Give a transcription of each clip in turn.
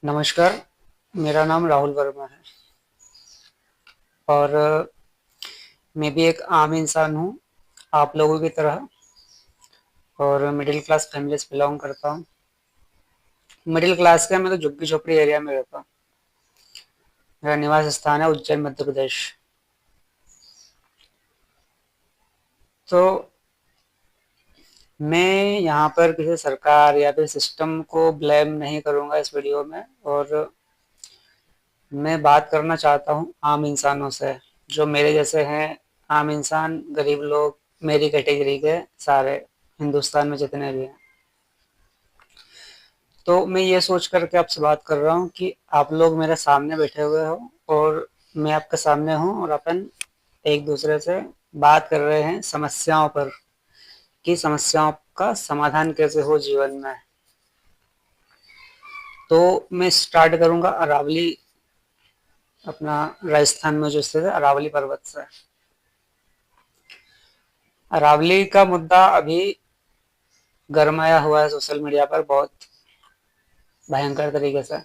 नमस्कार, मेरा नाम राहुल वर्मा है और मैं भी एक आम इंसान हूँ, आप लोगों की तरह। और मिडिल क्लास फैमिली से बिलोंग करता हूँ। मिडिल क्लास का मैं तो झुग्गी झोपड़ी एरिया में रहता हूँ। मेरा निवास स्थान है उज्जैन, मध्य प्रदेश। तो मैं यहाँ पर किसी सरकार या फिर सिस्टम को ब्लेम नहीं करूँगा इस वीडियो में। और मैं बात करना चाहता हूँ आम इंसानों से, जो मेरे जैसे हैं। आम इंसान, गरीब लोग, मेरी कैटेगरी के सारे, हिंदुस्तान में जितने भी हैं। तो मैं ये सोच करके आपसे बात कर रहा हूँ कि आप लोग मेरे सामने बैठे हुए हो और मैं आपके सामने हूँ, और अपन एक दूसरे से बात कर रहे हैं समस्याओं पर, कि समस्याओं का समाधान कैसे हो जीवन में। तो मैं स्टार्ट करूंगा अरावली, अपना राजस्थान में जो स्थित है अरावली पर्वत से। अरावली का मुद्दा अभी गरमाया हुआ है सोशल मीडिया पर बहुत भयंकर तरीके से।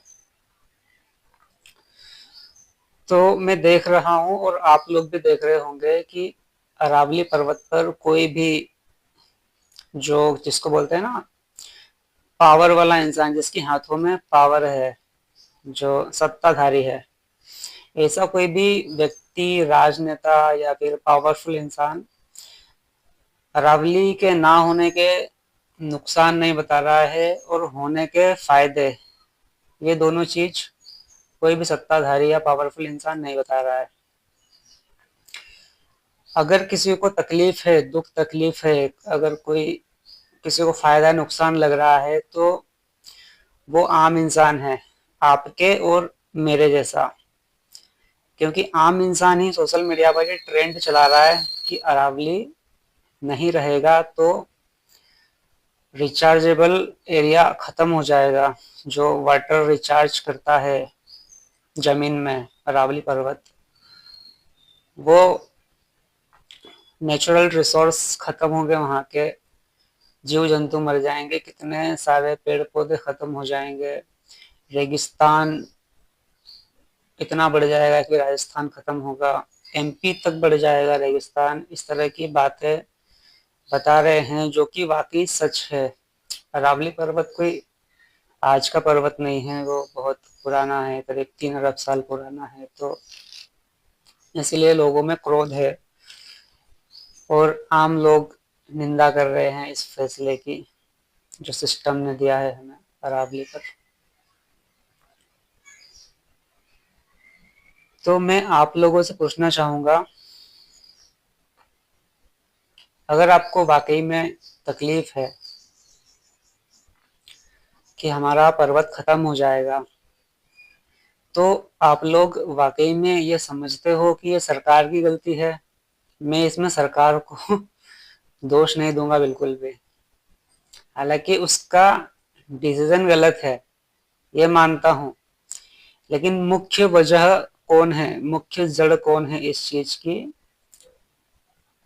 तो मैं देख रहा हूँ और आप लोग भी देख रहे होंगे कि अरावली पर्वत पर कोई भी, जो जिसको बोलते हैं ना पावर वाला इंसान, जिसके हाथों में पावर है, जो सत्ताधारी है, ऐसा कोई भी व्यक्ति, राजनेता या फिर पावरफुल इंसान अरावली के ना होने के नुकसान नहीं बता रहा है और होने के फायदे, ये दोनों चीज कोई भी सत्ताधारी या पावरफुल इंसान नहीं बता रहा है। अगर किसी को तकलीफ है, दुख तकलीफ है, अगर कोई किसी को फायदा नुकसान लग रहा है, तो वो आम इंसान है, आपके और मेरे जैसा। क्योंकि आम इंसान ही सोशल मीडिया पर ये ट्रेंड चला रहा है कि अरावली नहीं रहेगा तो रिचार्जेबल एरिया खत्म हो जाएगा, जो वाटर रिचार्ज करता है जमीन में, अरावली पर्वत, वो नेचुरल रिसोर्स खत्म होंगे, वहाँ के जीव जंतु मर जाएंगे, कितने सारे पेड़ पौधे खत्म हो जाएंगे, रेगिस्तान इतना बढ़ जाएगा कि राजस्थान खत्म होगा, एमपी तक बढ़ जाएगा रेगिस्तान। इस तरह की बातें बता रहे हैं, जो कि वाकई सच है। अरावली पर्वत कोई आज का पर्वत नहीं है, वो बहुत पुराना है, करीब 3 अरब साल पुराना है। तो इसलिए लोगों में क्रोध है और आम लोग निंदा कर रहे हैं इस फैसले की, जो सिस्टम ने दिया है हमें अरावली पर। तो मैं आप लोगों से पूछना चाहूंगा, अगर आपको वाकई में तकलीफ है कि हमारा पर्वत खत्म हो जाएगा, तो आप लोग वाकई में ये समझते हो कि ये सरकार की गलती है? मैं इसमें सरकार को दोष नहीं दूंगा बिल्कुल भी। हालांकि उसका डिसीजन गलत है, ये मानता हूँ। लेकिन मुख्य वजह कौन है, मुख्य जड़ कौन है इस चीज की?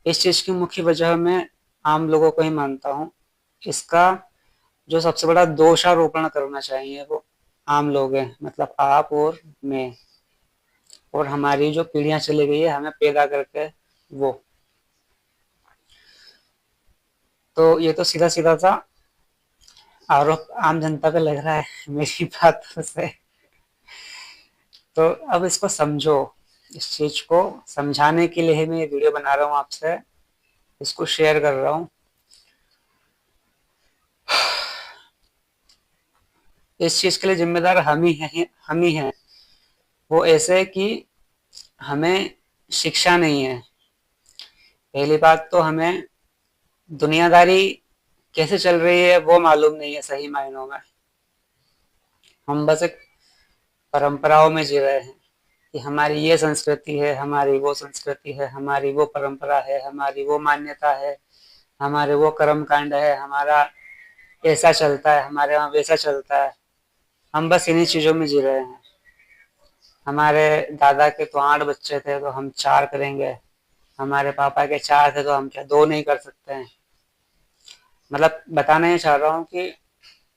इस चीज की मुख्य वजह मैं आम लोगों को ही मानता हूँ। इसका जो सबसे बड़ा दोषारोपण करना चाहिए वो आम लोग हैं, मतलब आप और मैं, और हमारी जो पीढ़ियां चली गई है हमें पैदा करके, वो। तो ये तो सीधा सीधा सा आरोप आम जनता पे लग रहा है मेरी बातों से। तो अब इसको समझो, इस चीज को समझाने के लिए ही मैं ये वीडियो बना रहा हूँ आपसे, इसको शेयर कर रहा हूँ। इस चीज के लिए जिम्मेदार हम ही हैं। वो ऐसे कि हमें शिक्षा नहीं है। पहली बात तो हमें दुनियादारी कैसे चल रही है वो मालूम नहीं है सही मायनों में। हम बस एक परंपराओं में जी रहे हैं कि हमारी ये संस्कृति है, हमारी वो संस्कृति है, हमारी वो परंपरा है, हमारी वो मान्यता है, हमारे वो कर्म कांड है, हमारा ऐसा चलता है, हमारे वहाँ वैसा चलता है। हम बस इन्हीं चीजों में जी रहे हैं। हमारे दादा के तो 8 बच्चे थे तो हम 4 करेंगे, हमारे पापा के 4 थे तो हम क्या 2 नहीं कर सकते हैं? मतलब बताना ये चाह रहा हूँ कि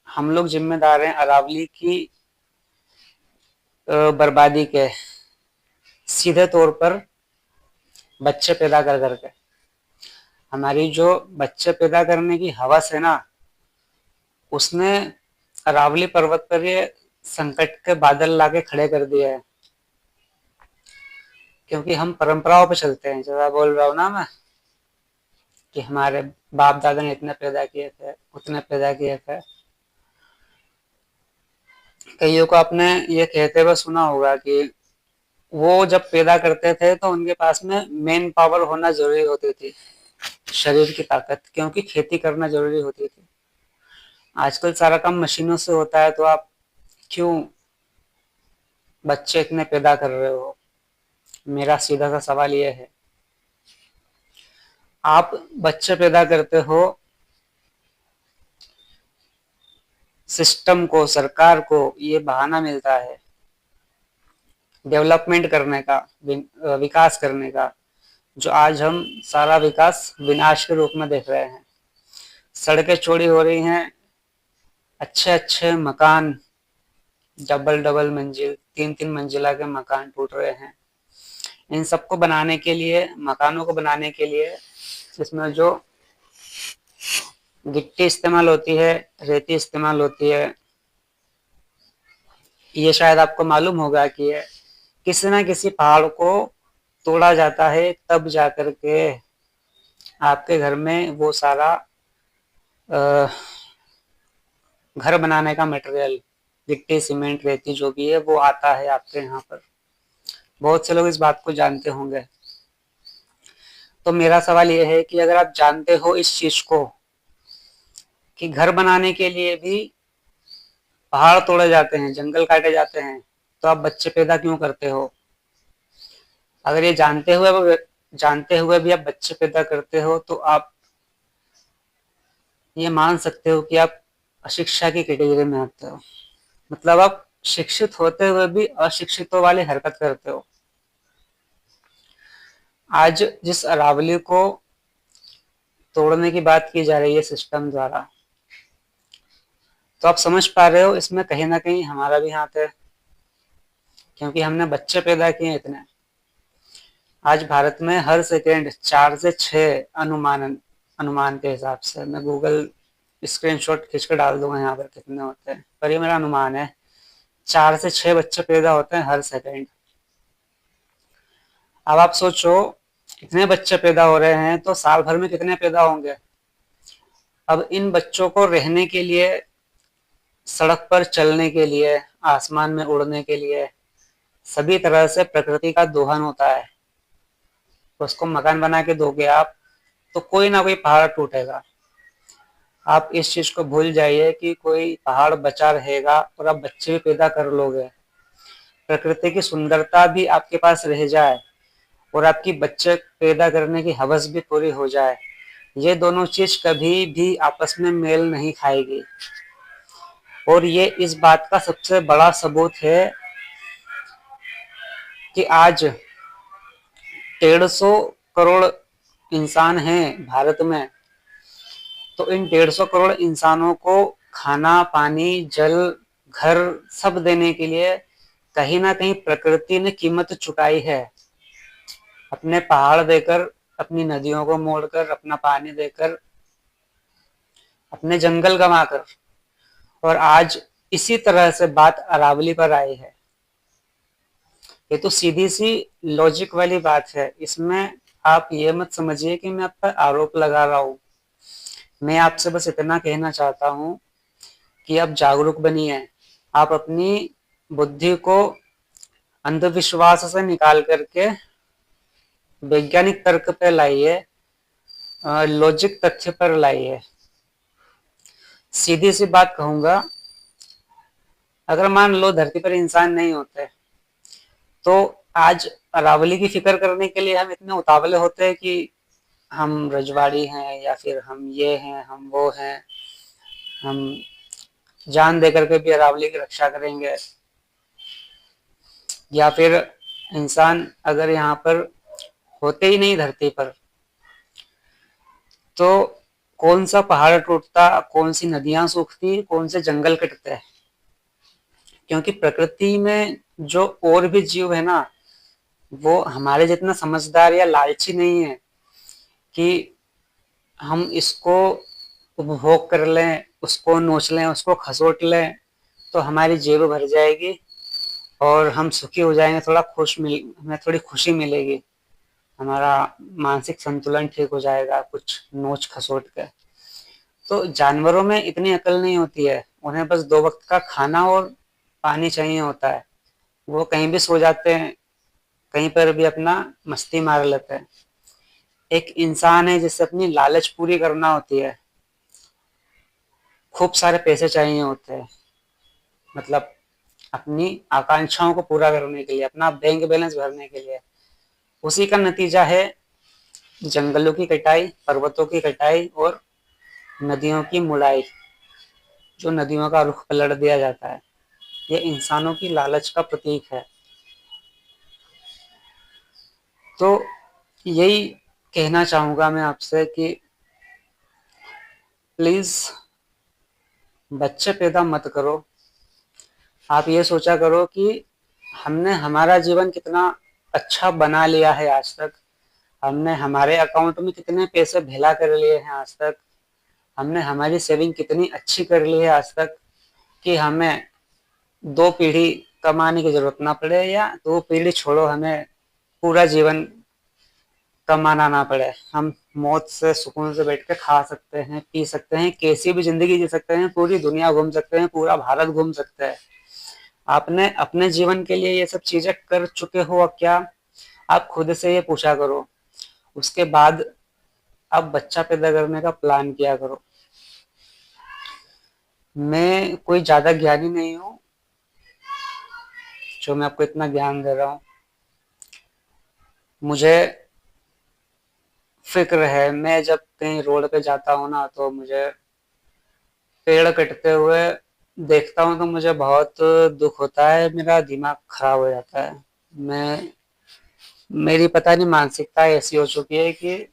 हम लोग जिम्मेदार हैं अरावली की बर्बादी के, सीधे तौर पर बच्चे पैदा कर करके। हमारी जो बच्चे पैदा करने की हवस है ना, उसने अरावली पर्वत पर ये संकट के बादल लाके खड़े कर दिए हैं। क्योंकि हम परंपराओं पे चलते हैं, जैसा बोल रहा हूँ ना मैं, कि हमारे बाप दादा ने इतने पैदा किए थे, उतने पैदा किए थे। कईयों को आपने ये कहते हुए सुना होगा कि वो जब पैदा करते थे तो उनके पास में मेन पावर होना जरूरी होती थी, शरीर की ताकत, क्योंकि खेती करना जरूरी होती थी। आजकल सारा काम मशीनों से होता है, तो आप क्यों बच्चे इतने पैदा कर रहे हो? मेरा सीधा सा सवाल ये है। आप बच्चे पैदा करते हो, सिस्टम को, सरकार को ये बहाना मिलता है डेवलपमेंट करने का, विकास करने का, जो आज हम सारा विकास विनाश के रूप में देख रहे हैं। सड़कें चौड़ी हो रही हैं, अच्छे अच्छे मकान, डबल डबल मंजिल, तीन तीन मंजिला के मकान टूट रहे हैं। इन सबको बनाने के लिए, मकानों को बनाने के लिए, इसमें जो गिट्टी इस्तेमाल होती है, रेती इस्तेमाल होती है, ये शायद आपको मालूम होगा कि किसी न किसी पहाड़ को तोड़ा जाता है, तब जाकर के आपके घर में वो सारा घर बनाने का मटेरियल, गिट्टी, सीमेंट, रेती जो भी है, वो आता है आपके यहाँ पर। बहुत से लोग इस बात को जानते होंगे। तो मेरा सवाल ये है कि अगर आप जानते हो इस चीज को, कि घर बनाने के लिए भी पहाड़ तोड़े जाते हैं, जंगल काटे जाते हैं, तो आप बच्चे पैदा क्यों करते हो? अगर ये जानते हुए भी आप बच्चे पैदा करते हो, तो आप ये मान सकते हो कि आप अशिक्षा की कैटेगरी में आते हो। मतलब आप शिक्षित होते हुए भी अशिक्षितों वाली हरकत करते हो। आज जिस अरावली को तोड़ने की बात की जा रही है सिस्टम द्वारा, तो आप समझ पा रहे हो इसमें कहीं ना कहीं हमारा भी हाथ है, क्योंकि हमने बच्चे पैदा किए इतने। आज भारत में हर सेकेंड 4 से 6 अनुमान के हिसाब से, मैं गूगल स्क्रीनशॉट खींच कर डाल दूंगा यहाँ पर कितने होते हैं, पर ये मेरा अनुमान है, 4 से 6 बच्चे पैदा होते हैं हर सेकेंड। अब आप सोचो, इतने बच्चे पैदा हो रहे हैं तो साल भर में कितने पैदा होंगे? अब इन बच्चों को रहने के लिए, सड़क पर चलने के लिए, आसमान में उड़ने के लिए, सभी तरह से प्रकृति का दोहन होता है। तो उसको मकान बना के दोगे आप, तो कोई ना कोई पहाड़ टूटेगा। आप इस चीज को भूल जाइए कि कोई पहाड़ बचा रहेगा और आप बच्चे भी पैदा कर लोगे। प्रकृति की सुंदरता भी आपके पास रह जाए और आपकी बच्चे पैदा करने की हवस भी पूरी हो जाए, ये दोनों चीज कभी भी आपस में मेल नहीं खाएगी। और ये इस बात का सबसे बड़ा सबूत है कि आज 150 करोड़ इंसान हैं भारत में, तो इन 150 करोड़ इंसानों को खाना, पानी, जल, घर सब देने के लिए कहीं ना कहीं प्रकृति ने कीमत चुकाई है। अपने पहाड़ देकर, अपनी नदियों को मोड़कर, अपना पानी देकर, अपने जंगल गंवाकर। और आज इसी तरह से बात अरावली पर आई है। ये तो सीधी सी लॉजिक वाली बात है, इसमें आप ये मत समझिए कि मैं आप पर आरोप लगा रहा हूँ। मैं आपसे बस इतना कहना चाहता हूँ कि आप जागरूक बनिए। आप अपनी बुद्धि को अंधविश्वास से निकाल करके वैज्ञानिक तर्क पे लाइए, लॉजिक तथ्य पर लाइए। सीधी सी बात कहूंगा, अगर मान लो धरती पर इंसान नहीं होते, तो आज अरावली की फिक्र करने के लिए हम इतने उतावले होते हैं कि हम रजवाड़ी हैं, या फिर हम ये हैं, हम वो हैं, हम जान दे करके भी अरावली की रक्षा करेंगे। या फिर इंसान अगर यहाँ पर होते ही नहीं धरती पर, तो कौन सा पहाड़ टूटता, कौन सी नदियां सूखती, कौन से जंगल कटते हैं। क्योंकि प्रकृति में जो और भी जीव है ना, वो हमारे जितना समझदार या लालची नहीं है कि हम इसको उपभोग कर लें, उसको नोच लें, उसको खसोट लें तो हमारी जेब भर जाएगी और हम सुखी हो जाएंगे, हमें थोड़ी खुशी मिलेगी, हमारा मानसिक संतुलन ठीक हो जाएगा कुछ नोच खसोट के। तो जानवरों में इतनी अकल नहीं होती है, उन्हें बस 2 वक्त का खाना और पानी चाहिए होता है। वो कहीं भी सो जाते हैं, कहीं पर भी अपना मस्ती मार लेते हैं। एक इंसान है जिसे अपनी लालच पूरी करना होती है, खूब सारे पैसे चाहिए होते हैं, मतलब अपनी आकांक्षाओं को पूरा करने के लिए, अपना बैंक बैलेंस भरने के लिए। उसी का नतीजा है जंगलों की कटाई, पर्वतों की कटाई और नदियों की मुड़ाई, जो नदियों का रुख पलट दिया जाता है। ये इंसानों की लालच का प्रतीक है। तो यही कहना चाहूंगा मैं आपसे कि प्लीज बच्चे पैदा मत करो। आप ये सोचा करो कि हमने हमारा जीवन कितना अच्छा बना लिया है आज तक, हमने हमारे अकाउंट में कितने पैसे भेला कर लिए हैं आज तक, हमने हमारी सेविंग कितनी अच्छी कर ली है आज तक कि हमें 2 पीढ़ी कमाने की जरूरत ना पड़े, या 2 पीढ़ी छोड़ो, हमें पूरा जीवन कमाना ना पड़े। हम मौत से सुकून से बैठ के खा सकते हैं, पी सकते हैं, कैसी भी जिंदगी जी सकते हैं, पूरी दुनिया घूम सकते हैं, पूरा भारत घूम सकते हैं। आपने अपने जीवन के लिए ये सब चीजें कर चुके हो क्या? आप खुद से ये पूछा करो। उसके बाद आप बच्चा पैदा करने का प्लान किया करो। मैं कोई ज्यादा ज्ञानी नहीं हूँ जो मैं आपको इतना ज्ञान दे रहा हूँ। मुझे फिक्र है, मैं जब कहीं रोड पे जाता हूँ ना तो मुझे पेड़ कटते हुए देखता हूँ तो मुझे बहुत दुख होता है, मेरा दिमाग खराब हो जाता है। मैं मेरी पता नहीं मानसिकता ऐसी हो चुकी है कि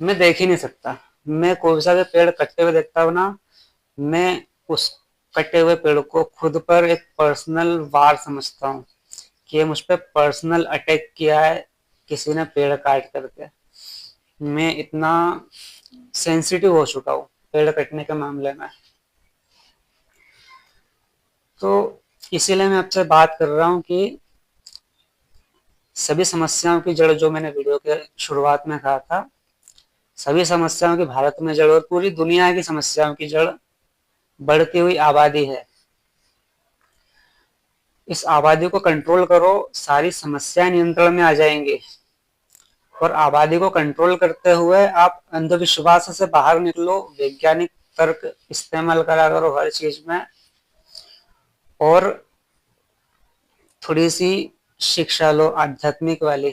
मैं देख ही नहीं सकता। मैं कोई सा भी पेड़ कटते हुए देखता हूँ ना, मैं उस कटे हुए पेड़ को खुद पर एक पर्सनल वार समझता हूँ कि ये मुझ पर पर्सनल अटैक किया है किसी ने पेड़ काट करके। मैं इतना सेंसिटिव हो चुका हूँ पेड़ कटने के मामले में। तो इसीलिए मैं आपसे बात कर रहा हूँ कि सभी समस्याओं की जड़, जो मैंने वीडियो के शुरुआत में कहा था, सभी समस्याओं की भारत में जड़ और पूरी दुनिया की समस्याओं की जड़ बढ़ती हुई आबादी है। इस आबादी को कंट्रोल करो, सारी समस्याएं नियंत्रण में आ जाएंगी। और आबादी को कंट्रोल करते हुए आप अंधविश्वास से बाहर निकलो, वैज्ञानिक तर्क इस्तेमाल करा करो हर चीज में, और थोड़ी सी शिक्षा लो आध्यात्मिक वाली।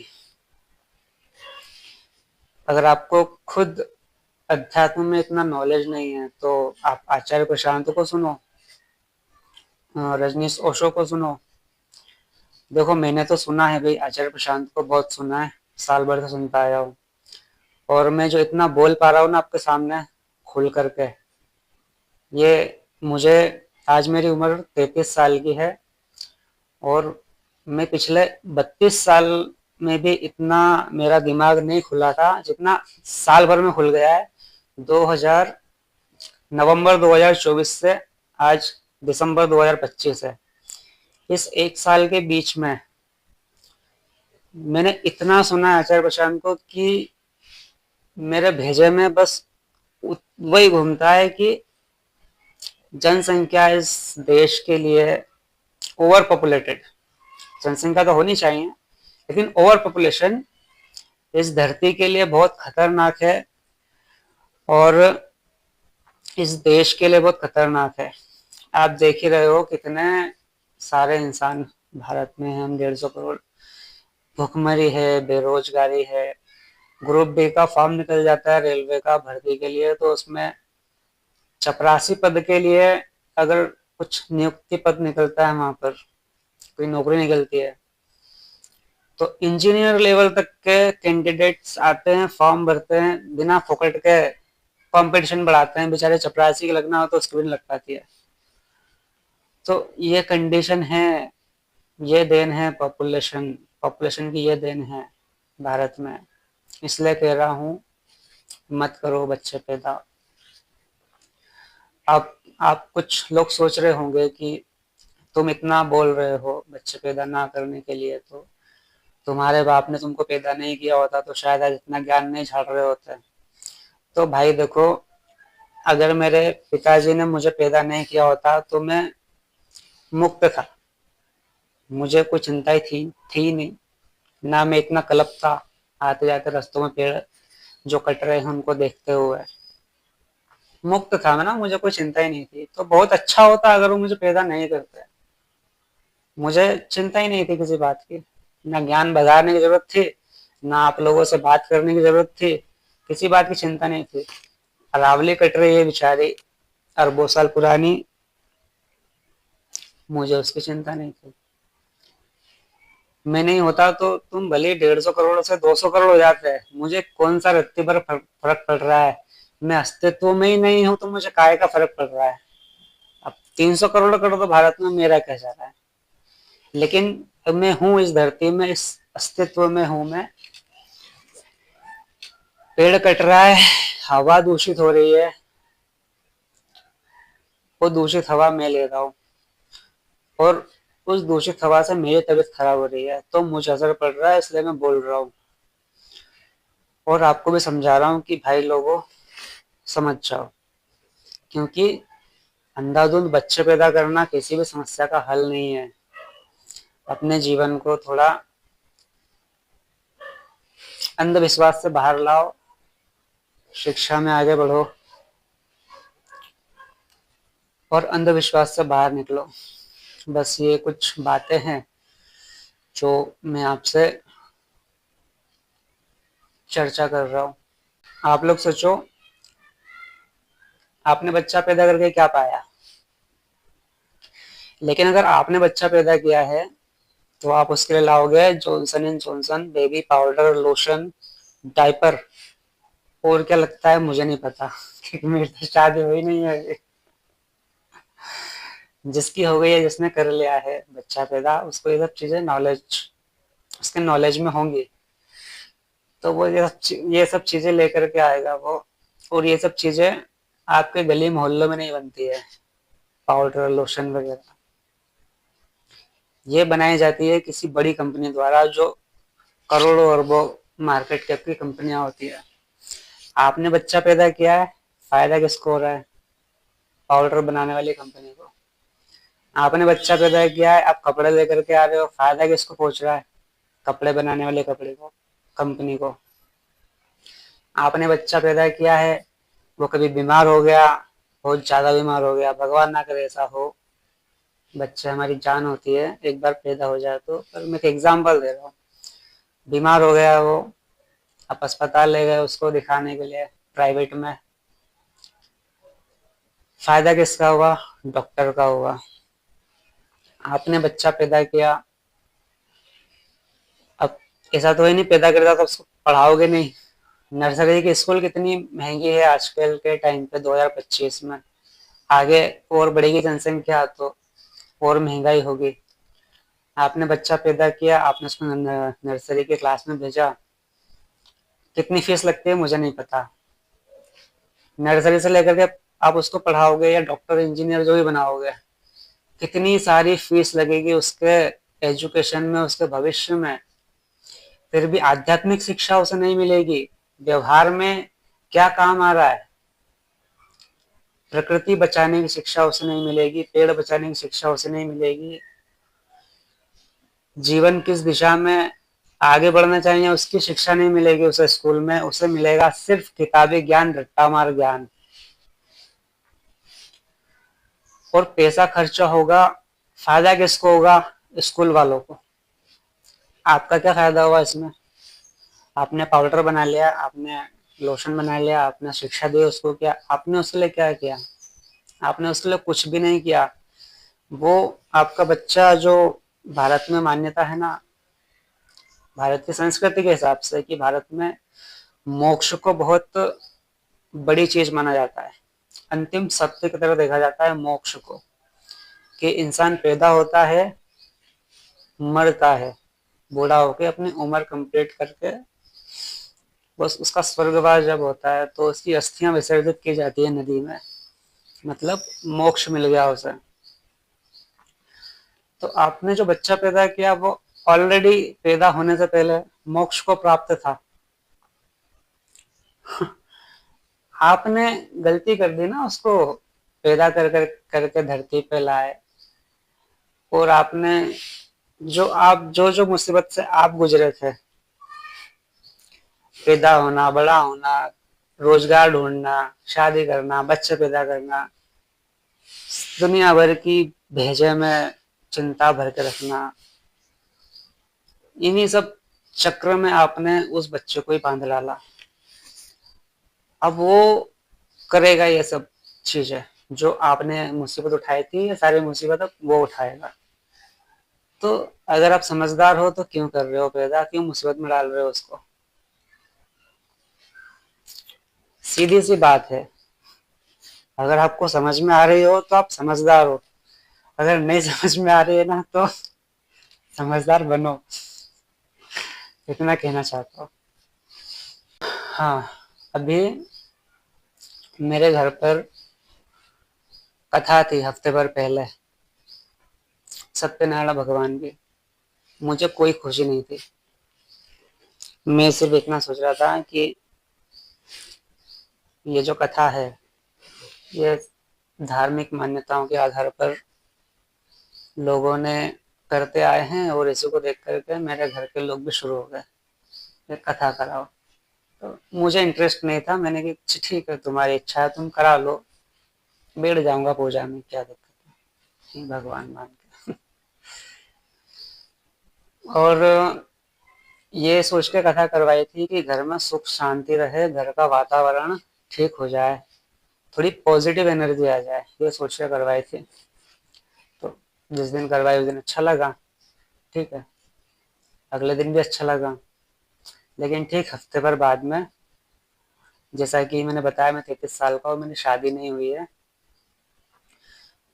अगर आपको खुद अध्यात्म में इतना नॉलेज नहीं है तो आप आचार्य प्रशांत को सुनो, रजनीश ओशो को सुनो। देखो मैंने तो सुना है भाई, आचार्य प्रशांत को बहुत सुना है, साल भर से सुनता आया हूँ। और मैं जो इतना बोल पा रहा हूँ ना आपके सामने खुल करके, ये मुझे, आज मेरी उम्र 33 साल की है और मैं पिछले 32 साल में भी इतना मेरा दिमाग नहीं खुला था जितना साल भर में खुल गया है। 2000 नवंबर 2024 से आज दिसंबर 2025 है। इस 1 साल के बीच में मैंने इतना सुना है आचार्य प्रशांत को कि मेरे भेजे में बस वही घूमता है कि जनसंख्या इस देश के लिए ओवर पॉपुलेटेड, जनसंख्या तो होनी चाहिए लेकिन ओवर पॉपुलेशन इस धरती के लिए बहुत खतरनाक है और इस देश के लिए बहुत खतरनाक है। आप देख ही रहे हो कितने सारे इंसान भारत में हैं, हम 150 करोड़। भुखमरी है, बेरोजगारी है। ग्रुप बी का फॉर्म निकल जाता है रेलवे का भर्ती के लिए, तो उसमें चपरासी पद के लिए अगर कुछ नियुक्ति पद निकलता है, वहां पर कोई नौकरी निकलती है, तो इंजीनियर लेवल तक के कैंडिडेट्स आते हैं, फॉर्म भरते हैं, बिना फोकट के कंपटीशन बढ़ाते हैं। बेचारे चपरासी की लगना हो तो उसकी भी नहीं लग पाती है। तो ये कंडीशन है ये देन है पॉपुलेशन की ये देन है भारत में। इसलिए कह रहा हूँ, मत करो बच्चे पैदा। आप कुछ लोग सोच रहे होंगे कि तुम इतना बोल रहे हो बच्चे पैदा ना करने के लिए, तो तुम्हारे बाप ने तुमको पैदा नहीं किया होता तो शायद आज इतना ज्ञान नहीं झाड़ रहे होते। तो भाई देखो, अगर मेरे पिताजी ने मुझे पैदा नहीं किया होता तो मैं मुक्त था, मुझे कोई चिंता ही थी नहीं, ना मैं इतना कलप था आते जाते रास्तों में पेड़ जो कट रहे हैं उनको देखते हुए। मुक्त था मैं ना, मुझे कोई चिंता ही नहीं थी। तो बहुत अच्छा होता अगर वो मुझे पैदा नहीं करते। मुझे चिंता ही नहीं थी किसी बात की, ना ज्ञान बढ़ाने की जरूरत थी, ना आप लोगों से बात करने की जरूरत थी, किसी बात की चिंता नहीं थी। अरावली कट रही है बेचारी, अरबों साल पुरानी, मुझे उसकी चिंता नहीं थी। मैं नहीं होता तो तुम भले 150 करोड़ से 200 करोड़ हो जाते हैं, मुझे कौन सा रत्ती भर फर्क पड़ रहा है। मैं अस्तित्व में ही नहीं हूं तो मुझे काय का फर्क पड़ रहा है। अब 300 करोड़ करोड़ तो भारत में मेरा कह जा रहा है, लेकिन अब मैं हूँ इस धरती में, इस अस्तित्व में हूँ मैं। पेड़ कट रहा है, हवा दूषित हो रही है, वो दूषित हवा मैं ले रहा हूँ, और उस दूषित हवा से मेरी तबीयत खराब हो रही है, तो मुझे असर पड़ रहा है, इसलिए मैं बोल रहा हूँ। और आपको भी समझा रहा हूँ कि भाई लोगों, समझ जाओ, क्योंकि अंधाधुंध बच्चे पैदा करना किसी भी समस्या का हल नहीं है। अपने जीवन को थोड़ा अंधविश्वास से बाहर लाओ, शिक्षा में आगे बढ़ो और अंधविश्वास से बाहर निकलो। बस ये कुछ बातें हैं जो मैं आपसे चर्चा कर रहा हूँ। आप लोग सोचो, आपने बच्चा पैदा करके क्या पाया? लेकिन अगर आपने बच्चा पैदा किया है तो आप उसके लिए लाओगे Johnson and Johnson baby powder, lotion, diaper, और क्या लगता है मुझे नहीं पता क्योंकि मेरी तो शादी हुई नहीं है अभी। जिसकी हो गई है, जिसने कर लिया है बच्चा पैदा, उसको ये सब चीजें नॉलेज, उसके नॉलेज में होंगी, तो वो ये सब चीजें लेकर के आएगा वो। और ये सब चीजें आपके गली मोहल्लों में नहीं बनती है, पाउडर लोशन वगैरह। ये बनाई जाती है किसी बड़ी कंपनी द्वारा, जो करोड़ों अरबों मार्केट कैप की कंपनियां होती है। आपने बच्चा पैदा किया है, फायदा किसको हो रहा है? पाउडर बनाने वाली कंपनी को। आपने बच्चा पैदा किया है, आप कपड़े लेकर के आ रहे हो, फायदा किसको पहुंच रहा है? कपड़े बनाने वाले कपड़े को, कंपनी को। आपने बच्चा पैदा किया है, वो कभी बीमार हो गया, बहुत ज्यादा बीमार हो गया, भगवान ना करे ऐसा हो, बच्चे हमारी जान होती है एक बार पैदा हो जाए तो, पर मैं एक एग्जाम्पल दे रहा हूँ। बीमार हो गया वो, आप अस्पताल ले गए उसको दिखाने के लिए प्राइवेट में, फायदा किसका हुआ? डॉक्टर का हुआ। आपने बच्चा पैदा किया, अब ऐसा तो ही नहीं पैदा करता तो उसको पढ़ाओगे नहीं। नर्सरी की स्कूल कितनी महंगी है आजकल के टाइम पे 2025 में। आगे और बढ़ेगी जनसंख्या तो और महंगाई होगी। आपने बच्चा पैदा किया, आपने उसको नर्सरी के क्लास में भेजा, कितनी फीस लगती है मुझे नहीं पता। नर्सरी से लेकर के आप उसको पढ़ाओगे या डॉक्टर इंजीनियर जो भी बनाओगे, कितनी सारी फीस लगेगी उसके एजुकेशन में, उसके भविष्य में। फिर भी आध्यात्मिक शिक्षा उसे नहीं मिलेगी, व्यवहार में क्या काम आ रहा है, प्रकृति बचाने की शिक्षा उसे नहीं मिलेगी, पेड़ बचाने की शिक्षा उसे नहीं मिलेगी, जीवन किस दिशा में आगे बढ़ना चाहिए उसकी शिक्षा नहीं मिलेगी उसे स्कूल में। उसे मिलेगा सिर्फ किताबी ज्ञान, रट्टा मार ज्ञान। और पैसा खर्चा होगा, फायदा किसको होगा? स्कूल वालों को। आपका क्या फायदा हुआ इसमें? आपने पाउडर बना लिया, आपने लोशन बना लिया, आपने शिक्षा दी उसको, क्या आपने उसके लिए क्या किया? आपने उसके लिए कुछ भी नहीं किया। वो आपका बच्चा जो भारत में मान्यता है ना, भारत की संस्कृति के हिसाब से, कि भारत में मोक्ष को बहुत बड़ी चीज माना जाता है, अंतिम सत्य की तरह देखा जाता है मोक्ष को, कि इंसान पैदा होता है मरता है, बूढ़ा होके अपनी उम्र कंप्लीट करके बस उसका स्वर्गवास जब होता है तो उसकी अस्थियां विसर्जित की जाती है नदी में, मतलब मोक्ष मिल गया उसे। तो आपने जो बच्चा पैदा किया वो ऑलरेडी पैदा होने से पहले मोक्ष को प्राप्त था। आपने गलती कर दी ना, उसको पैदा करके धरती पे लाए, और आपने जो जो मुसीबत से आप गुजरे थे, पैदा होना, बड़ा होना, रोजगार ढूंढना, शादी करना, बच्चे पैदा करना, दुनिया भर की भेजे में चिंता भर के रखना, इन्हीं सब चक्र में आपने उस बच्चे को ही बांध डाला। अब वो करेगा ये सब चीजें जो आपने मुसीबत उठाई थी, ये सारी मुसीबत अब वो उठाएगा। तो अगर आप समझदार हो तो क्यों कर रहे हो पैदा, क्यों मुसीबत में डाल रहे हो उसको? सीधी सी बात है। अगर आपको समझ में आ रही हो तो आप समझदार हो, अगर नहीं समझ में आ रही है ना तो समझदार बनो, इतना कहना चाहता हूँ। हाँ, अभी मेरे घर पर कथा थी हफ्ते भर पहले, सत्यनारायण भगवान की। मुझे कोई खुशी नहीं थी, मैं सिर्फ इतना सोच रहा था कि ये जो कथा है ये धार्मिक मान्यताओं के आधार पर लोगों ने करते आए हैं, और इसी को देख करके मेरे घर के लोग भी शुरू हो गए, ये कथा कराओ। तो मुझे इंटरेस्ट नहीं था, मैंने कहा ठीक है तुम्हारी इच्छा है तुम करा लो, बैठ जाऊंगा पूजा में, क्या दिक्कत है, भगवान मान के। और ये सोच के कथा करवाई थी कि घर में सुख शांति रहे, घर का वातावरण ठीक हो जाए, थोड़ी पॉजिटिव एनर्जी आ जाए, ये सोच के करवाई थी। तो जिस दिन करवाई उस दिन अच्छा लगा, ठीक है, अगले दिन भी अच्छा लगा, लेकिन ठीक हफ्ते भर बाद में, जैसा कि मैंने बताया मैं 33 साल का हूँ, मेरी शादी नहीं हुई है,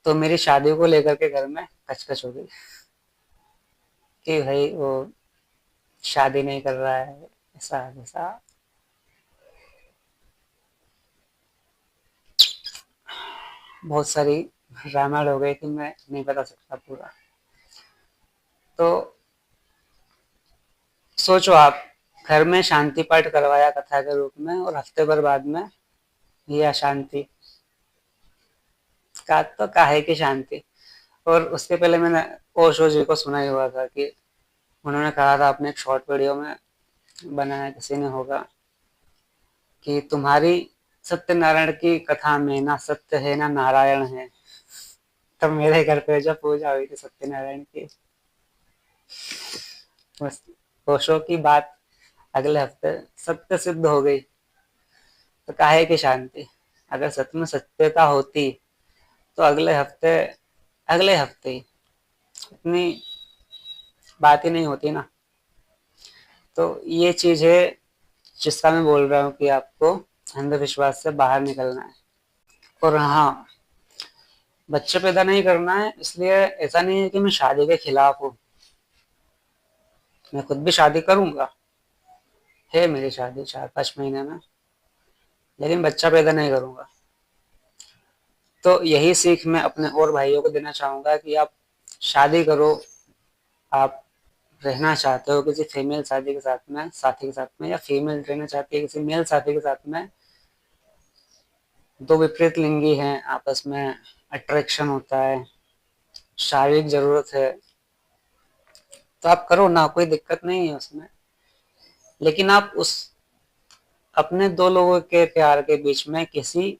तो मेरी शादी को लेकर के घर में कचकच हो गई कि भाई वो शादी नहीं कर रहा है, ऐसा वैसा। बहुत सारी रामायण हो गई थी, मैं नहीं बता सकता पूरा। तो सोचो आप, घर में शांति पाठ करवाया कथा के रूप में, और हफ्ते भर बाद में ये अशांति का, तो काहे की शांति। और उसके पहले मैंने ओशो जी को सुना ही हुआ था कि उन्होंने कहा था अपने एक शॉर्ट वीडियो में, बनाया किसी ने होगा, कि तुम्हारी सत्यनारायण की कथा में ना सत्य है ना नारायण है। तब मेरे घर पे जब पूजा हुई थी सत्यनारायण की, बस ओशो की बात अगले हफ्ते सत्य सिद्ध हो गई, तो काहे की शांति। अगर सच में सत्यता होती तो अगले हफ्ते ही इतनी बात ही नहीं होती ना। तो ये चीज है जिसका मैं बोल रहा हूँ कि आपको अंधविश्वास से बाहर निकलना है। और हाँ, बच्चे पैदा नहीं करना है, इसलिए ऐसा नहीं है कि मैं शादी के खिलाफ हूँ, मैं खुद भी शादी करूंगा, है मेरी शादी 4-5 महीने में, लेकिन बच्चा पैदा नहीं करूंगा। तो यही सीख मैं अपने और भाइयों को देना चाहूंगा कि आप शादी करो, आप रहना चाहते हो किसी फीमेल साथी के साथ में, या फीमेल रहना चाहती है किसी मेल साथी के साथ में, दो विपरीत लिंगी हैं, आपस में अट्रैक्शन होता है, शारीरिक जरूरत है, तो आप करो ना, कोई दिक्कत नहीं है उसमें। लेकिन आप उस अपने दो लोगों के प्यार के बीच में किसी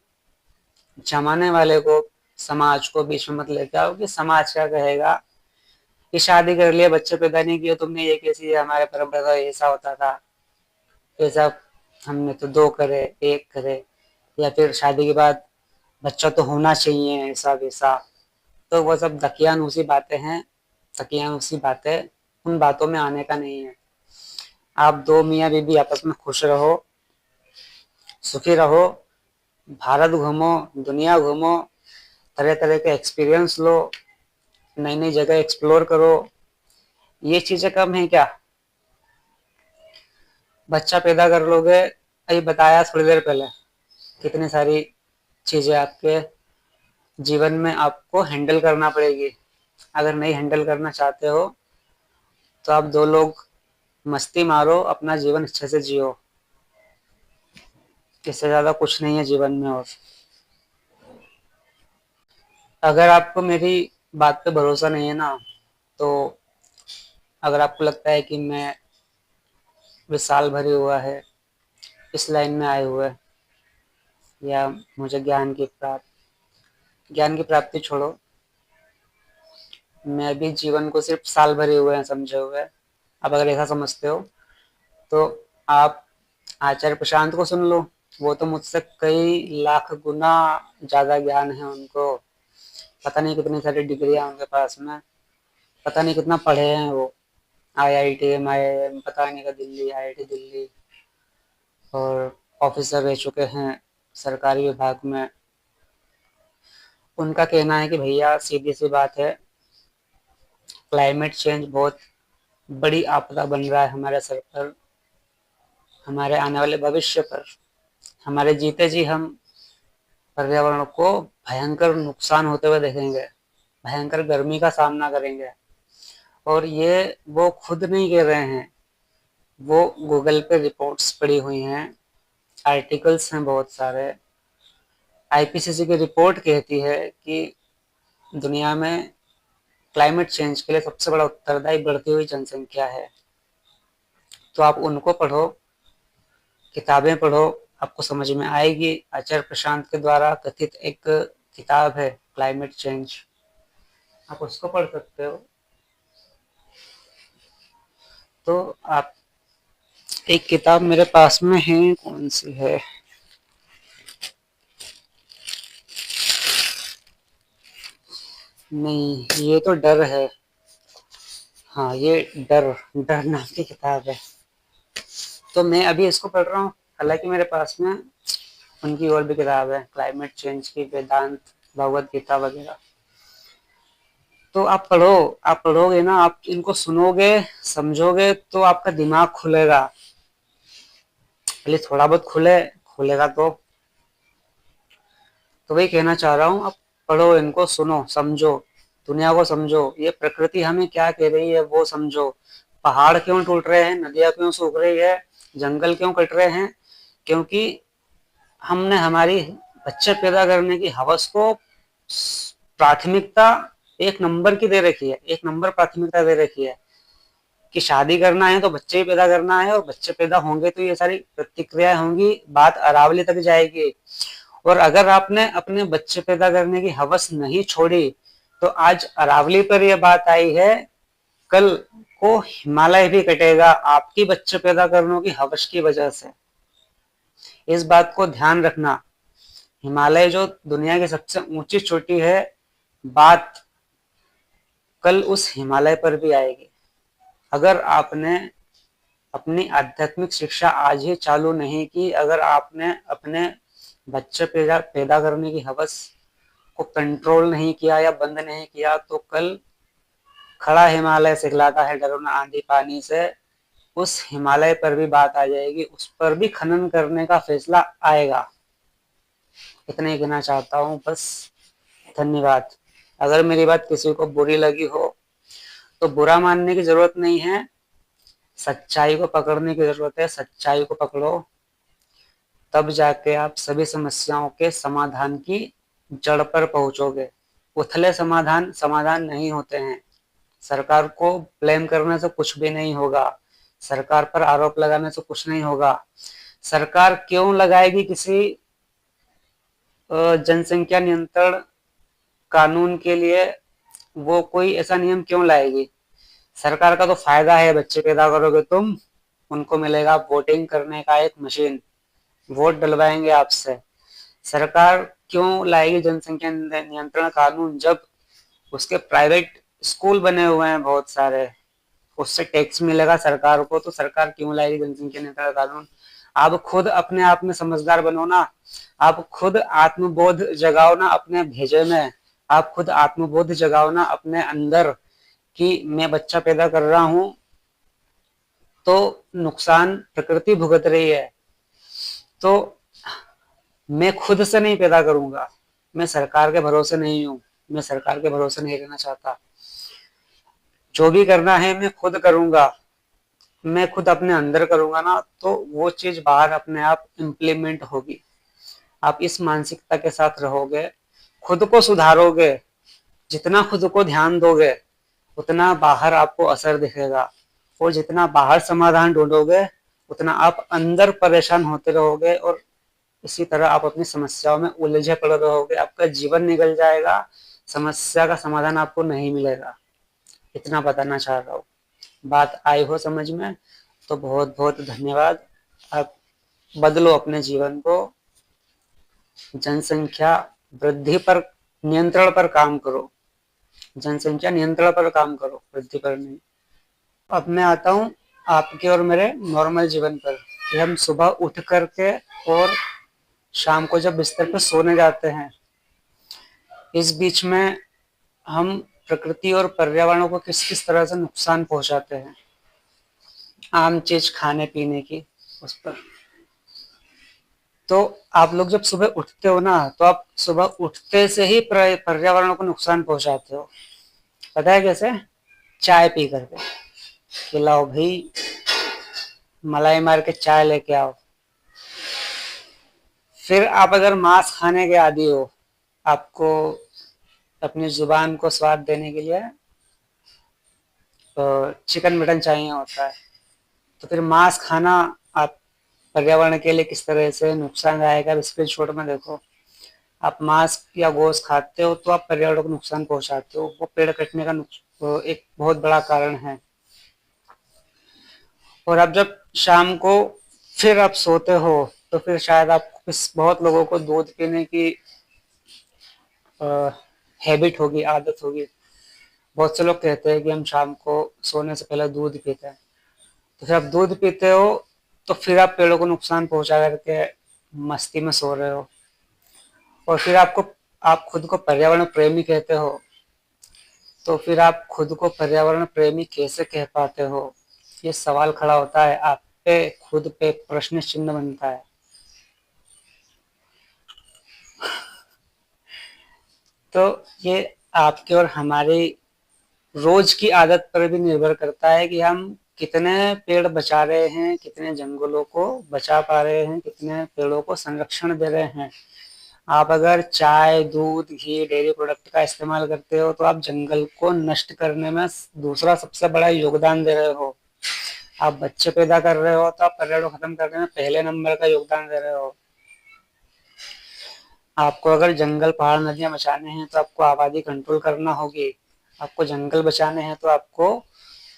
जमाने वाले को, समाज को बीच में मत लेके आओ कि समाज क्या कहेगा, कि शादी कर लिया बच्चे पैदा नहीं किए तुमने, ये कैसी है, हमारे परंपरा ऐसा होता था, ऐसा हमने तो 2 करे 1 करे, या फिर शादी के बाद बच्चा तो होना चाहिए, ऐसा वैसा। तो वो सब दकियानूसी बातें हैं, दकियानूसी बातें, उन बातों में आने का नहीं है। आप दो मियाँ बीबी आपस में खुश रहो, सुखी रहो, भारत घूमो, दुनिया घूमो, तरह तरह के एक्सपीरियंस लो, नई नई जगह एक्सप्लोर करो, ये चीजें कम है क्या? बच्चा पैदा कर लोगे, अभी बताया थोड़ी देर पहले, कितनी सारी चीजें आपके जीवन में आपको हैंडल करना पड़ेगी। अगर नहीं हैंडल करना चाहते हो तो आप दो लोग मस्ती मारो, अपना जीवन अच्छे से जियो। इससे ज्यादा कुछ नहीं है जीवन में। और अगर आपको मेरी बात पे भरोसा नहीं है ना, तो अगर आपको लगता है कि मैं विशाल भरे हुआ है इस लाइन में आए हुए, या मुझे ज्ञान की प्राप्ति छोड़ो, मैं भी जीवन को सिर्फ साल भरे हुए हैं समझे हुए। अब अगर ऐसा समझते हो तो आप आचार्य प्रशांत को सुन लो। वो तो मुझसे कई लाख गुना ज्यादा ज्ञान है उनको। पता नहीं कितनी सारी डिग्रियां उनके पास में, पता नहीं कितना पढ़े हैं वो। IITM IIM पता नहीं का दिल्ली, IIT दिल्ली, और ऑफिसर रह चुके हैं सरकारी विभाग में। उनका कहना है कि भैया सीधी सी बात है, क्लाइमेट चेंज बहुत बड़ी आपदा बन रहा है हमारे सर पर, हमारे आने वाले भविष्य पर। हमारे जीते जी हम पर्यावरण को भयंकर नुकसान होते हुए देखेंगे, भयंकर गर्मी का सामना करेंगे। और ये वो खुद नहीं कह रहे हैं, वो गूगल पे रिपोर्ट्स पड़ी हुई हैं, आर्टिकल्स हैं बहुत सारे। IPCC की रिपोर्ट कहती है कि दुनिया में क्लाइमेट चेंज के लिए सबसे बड़ा उत्तरदायी बढ़ती हुई जनसंख्या है। तो आप उनको पढ़ो, किताबें पढ़ो, आपको समझ में आएगी। आचार्य प्रशांत के द्वारा कथित एक किताब है क्लाइमेट चेंज, आप उसको पढ़ सकते हो। तो आप, एक किताब मेरे पास में है, कौन सी है, नहीं ये तो डर है। हाँ ये डर, डर नाम की किताब है। तो मैं अभी इसको पढ़ रहा हूँ। हालांकि मेरे पास में उनकी और भी किताब है, क्लाइमेट चेंज की, वेदांत, भगवत गीता वगैरह। तो आप पढ़ो, आप पढ़ोगे ना, आप इनको सुनोगे, समझोगे, तो आपका दिमाग खुलेगा। पहले थोड़ा बहुत खुलेगा तो वही कहना चाह रहा हूँ। आप पढ़ो, इनको सुनो, समझो, दुनिया को समझो, ये प्रकृति हमें क्या कह रही है वो समझो। पहाड़ क्यों टूट रहे हैं, नदियां क्यों सूख रही है, जंगल क्यों कट रहे हैं? क्योंकि हमने हमारी बच्चे पैदा करने की हवस को प्राथमिकता एक नंबर की दे रखी है, एक नंबर प्राथमिकता दे रखी है कि शादी करना है तो बच्चे ही पैदा करना है, और बच्चे पैदा होंगे तो ये सारी प्रतिक्रियाएं होंगी, बात अरावली तक जाएगी। और अगर आपने अपने बच्चे पैदा करने की हवस नहीं छोड़ी तो आज अरावली पर यह बात आई है, कल को हिमालय भी कटेगा आपकी बच्चे पैदा करने की हवस की वजह से। इस बात को ध्यान रखना। हिमालय जो दुनिया की सबसे ऊंची चोटी है, बात कल उस हिमालय पर भी आएगी। अगर आपने अपनी आध्यात्मिक शिक्षा आज ही चालू नहीं की, अगर आपने अपने बच्चे पैदा करने की हवस को कंट्रोल नहीं किया या बंद नहीं किया, तो कल खड़ा हिमालय सिखलाता है डरना आंधी पानी से, उस हिमालय पर भी बात आ जाएगी, उस पर भी खनन करने का फैसला आएगा। इतना ही कहना चाहता हूँ बस। धन्यवाद। अगर मेरी बात किसी को बुरी लगी हो तो बुरा मानने की जरूरत नहीं है, सच्चाई को पकड़ने की जरूरत है। सच्चाई को पकड़ो, तब जाके आप सभी समस्याओं के समाधान की जड़ पर पहुंचोगे। उथले समाधान समाधान नहीं होते हैं। सरकार को ब्लेम करने से कुछ भी नहीं होगा, सरकार पर आरोप लगाने से कुछ नहीं होगा। सरकार क्यों लगाएगी किसी जनसंख्या नियंत्रण कानून के लिए, वो कोई ऐसा नियम क्यों लाएगी? सरकार का तो फायदा है, बच्चे पैदा करोगे तुम, उनको मिलेगा वोटिंग करने का एक मशीन, वोट डलवाएंगे आपसे। सरकार क्यों लाएगी जनसंख्या नियंत्रण कानून, जब उसके प्राइवेट स्कूल बने हुए हैं बहुत सारे, उससे टैक्स मिलेगा सरकार को, तो सरकार क्यों लाएगी जनसंख्या नियंत्रण कानून? आप खुद अपने आप में समझदार बनो ना, आप खुद आत्मबोध जगाओ ना अपने भेजे में, आप खुद आत्मबोध जगाओ ना अपने अंदर, कि मैं बच्चा पैदा कर रहा हूँ तो नुकसान प्रकृति भुगत रही है, तो मैं खुद से नहीं पैदा करूंगा, मैं सरकार के भरोसे नहीं हूँ, मैं सरकार के भरोसे नहीं रहना चाहता। जो भी करना है मैं खुद करूंगा, मैं खुद अपने अंदर करूंगा ना, तो वो चीज बाहर अपने आप इम्प्लीमेंट होगी। आप इस मानसिकता के साथ रहोगे, खुद को सुधारोगे, जितना खुद को ध्यान दोगे उतना बाहर आपको असर दिखेगा, और जितना बाहर समाधान ढूंढोगे उतना आप अंदर परेशान होते रहोगे, और इसी तरह आप अपनी समस्याओं में उलझे पड़े रहोगे, आपका जीवन निकल जाएगा, समस्या का समाधान आपको नहीं मिलेगा। इतना बताना चाह रहा हूँ। बात आई हो समझ में? तो बहुत बहुत धन्यवाद। आप बदलो अपने जीवन को, जनसंख्या वृद्धि पर नियंत्रण पर काम करो, जनसंख्या नियंत्रण पर काम करो, वृद्धि पर नहीं। अब मैं आता हूँ आपके और मेरे नॉर्मल जीवन पर, कि हम सुबह उठ करके और शाम को जब बिस्तर पर सोने जाते हैं, इस बीच में हम प्रकृति और पर्यावरण को किस किस तरह से नुकसान पहुंचाते हैं। आम चीज खाने पीने की, उस पर तो आप लोग जब सुबह उठते हो ना, तो आप सुबह उठते से ही पर्यावरण को नुकसान पहुंचाते हो। पता है कैसे? चाय पी करके, कि लाओ भाई मलाई मार के चाय लेके आओ। फिर आप अगर मांस खाने के आदी हो, आपको अपनी जुबान को स्वाद देने के लिए तो चिकन मटन चाहिए होता है, तो फिर मांस खाना आप पर्यावरण के लिए किस तरह से नुकसानदायक है, इसके छोड़ में देखो। आप मांस या गोश्त खाते हो तो आप पर्यावरण को नुकसान पहुंचाते हो, वो पेड़ कटने का वो एक बहुत बड़ा कारण है। और अब जब शाम को फिर आप सोते हो, तो फिर शायद आप बहुत लोगों को दूध पीने की हैबिट होगी, आदत होगी। बहुत से लोग कहते हैं कि हम शाम को सोने से पहले दूध पीते हैं। तो फिर आप दूध पीते हो, तो फिर आप पेड़ों को नुकसान पहुंचा करके मस्ती में सो रहे हो। और फिर आप खुद को पर्यावरण प्रेमी कहते हो, तो फिर आप खुद को पर्यावरण प्रेमी कैसे कह पाते हो? ये सवाल खड़ा होता है, आप पे खुद पे प्रश्न चिन्ह बनता है। तो ये आपके और हमारी रोज की आदत पर भी निर्भर करता है कि हम कितने पेड़ बचा रहे हैं, कितने जंगलों को बचा पा रहे हैं, कितने पेड़ों को संरक्षण दे रहे हैं। आप अगर चाय, दूध, घी, डेयरी प्रोडक्ट का इस्तेमाल करते हो, तो आप जंगल को नष्ट करने में दूसरा सबसे बड़ा योगदान दे रहे हो। आप बच्चे पैदा कर रहे हो, तो आप पर्यावरण खत्म करने में पहले नंबर का योगदान दे रहे हो। आपको अगर जंगल, पहाड़, नदियां बचाने हैं, तो आपको आबादी कंट्रोल करना होगी। आपको जंगल बचाने हैं, तो आपको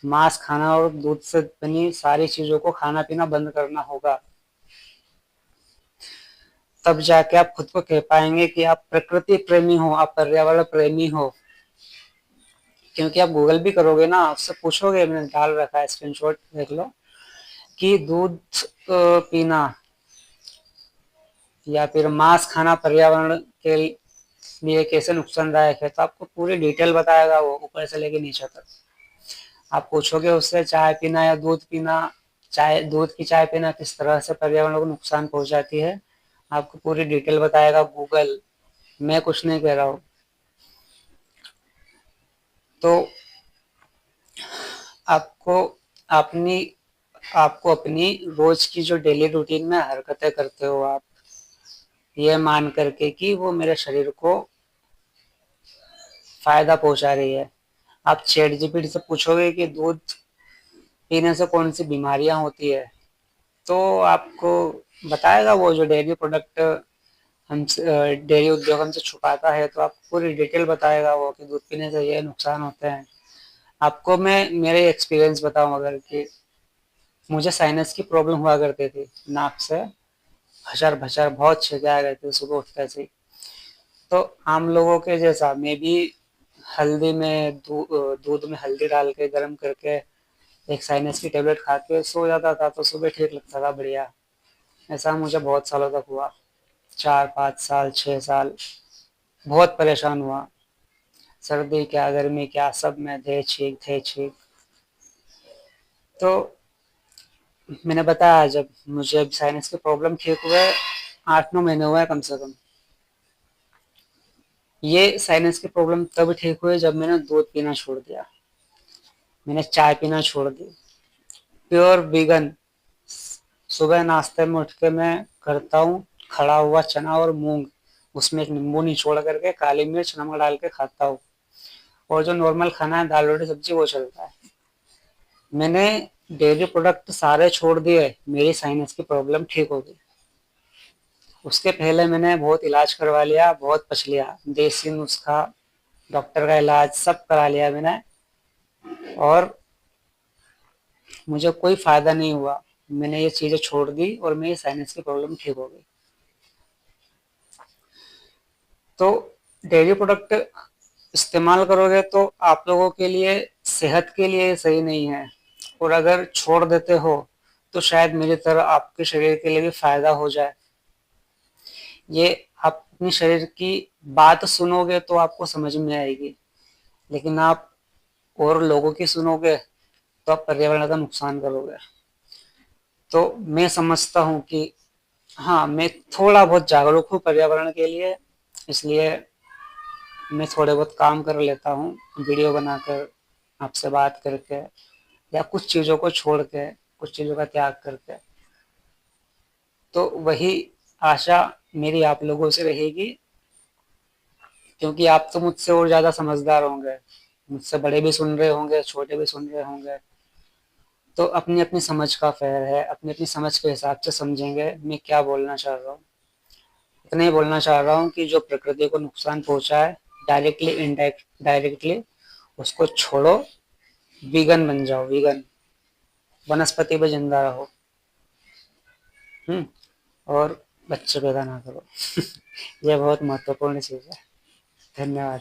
मांस खाना और दूध से बनी सारी चीजों को खाना पीना बंद करना होगा। तब जाके आप खुद को कह पाएंगे कि आप प्रकृति प्रेमी हो, आप पर्यावरण प्रेमी हो। क्योंकि आप गूगल भी करोगे ना, उससे पूछोगे, मैंने डाल रखा है, स्क्रीनशॉट देख लो, कि दूध पीना या फिर मांस खाना पर्यावरण के लिए कैसे नुकसानदायक है, तो आपको पूरी डिटेल बताएगा वो, ऊपर से लेके नीचे तक। आप पूछोगे उससे चाय पीना या दूध पीना, दूध की चाय पीना किस तरह से पर्यावरण को नुकसान पहुंचाती है, आपको पूरी डिटेल बताएगा गूगल। मैं कुछ नहीं कह रहा हूँ। तो आपको अपनी आपको अपनी रोज की जो डेली रूटीन में हरकतें करते हो, आप ये मान करके कि वो मेरे शरीर को फायदा पहुंचा रही है। आप चैट जीपीटी से पूछोगे कि दूध पीने से कौन सी बीमारियां होती है, तो आपको बताएगा वो, जो डेयरी प्रोडक्ट हमसे, डेयरी उद्योग हमसे छुपाता है, तो आपको पूरी डिटेल बताएगा वो, कि दूध पीने से ये नुकसान होते हैं। आपको मैं मेरे एक्सपीरियंस बताऊं अगर, कि मुझे साइनस की प्रॉब्लम हुआ करती थी, नाक से भचर भचर बहुत छींके आ गए थे सुबह उठते से। तो आम लोगों के जैसा मैं भी हल्दी में दूध में हल्दी डाल के गर्म करके एक साइनस की टेबलेट खा के सो जाता था, तो सुबह ठीक लगता था, बढ़िया। ऐसा मुझे बहुत सालों तक हुआ, 4-5 साल, 6 साल बहुत परेशान हुआ। सर्दी क्या गर्मी क्या सब में थे ठीक। तो मैंने बताया जब मुझे साइनस की प्रॉब्लम ठीक हुए 8-9 महीने हुए कम से कम। ये साइनस की प्रॉब्लम तब ठीक हुई जब मैंने दूध पीना छोड़ दिया, मैंने चाय पीना छोड़ दी, प्योर वीगन। सुबह नाश्ते में उठ के मैं करता हूँ खड़ा हुआ चना और मूंग, उसमें एक नींबू निचोड़ करके काली मिर्च नमक डाल के खाता हूँ, और जो नॉर्मल खाना है दाल रोटी सब्जी वो चलता है। मैंने डेयरी प्रोडक्ट सारे छोड़ दिए, मेरी साइनस की प्रॉब्लम ठीक हो गई। उसके पहले मैंने बहुत इलाज करवा लिया, बहुत पछ लिया, देसी नुस्खा, डॉक्टर का इलाज सब करा लिया मैंने, और मुझे कोई फायदा नहीं हुआ। मैंने ये चीजें छोड़ दी और मेरी साइनस की प्रॉब्लम ठीक हो गई। तो डेयरी प्रोडक्ट इस्तेमाल करोगे तो आप लोगों के लिए सेहत के लिए सही नहीं है, और अगर छोड़ देते हो तो शायद मेरी तरह आपके शरीर के लिए भी फायदा हो जाए। ये आप अपने शरीर की बात सुनोगे तो आपको समझ में आएगी, लेकिन आप और लोगों की सुनोगे तो आप पर्यावरण का नुकसान करोगे। तो मैं समझता हूँ कि हाँ, मैं थोड़ा बहुत जागरूक हूँ पर्यावरण के लिए, इसलिए मैं थोड़े बहुत काम कर लेता हूँ, वीडियो बनाकर, आपसे बात करके, या कुछ चीज़ों को छोड़ के, कुछ चीज़ों का त्याग करके। तो वही आशा मेरी आप लोगों से रहेगी, क्योंकि आप तो मुझसे और ज़्यादा समझदार होंगे, मुझसे बड़े भी सुन रहे होंगे, छोटे भी सुन रहे होंगे। तो अपनी अपनी समझ का फेर है, अपनी अपनी समझ के हिसाब से समझेंगे मैं क्या बोलना चाह रहा हूँ। इतना ही बोलना चाह रहा हूँ कि जो प्रकृति को नुकसान पहुंचा है, डायरेक्टली डायरेक्टली उसको छोड़ो, वीगन बन जाओ, वीगन, वनस्पति पे जिंदा रहो। हम्म। और बच्चे पैदा ना करो। यह बहुत महत्वपूर्ण चीज है। धन्यवाद।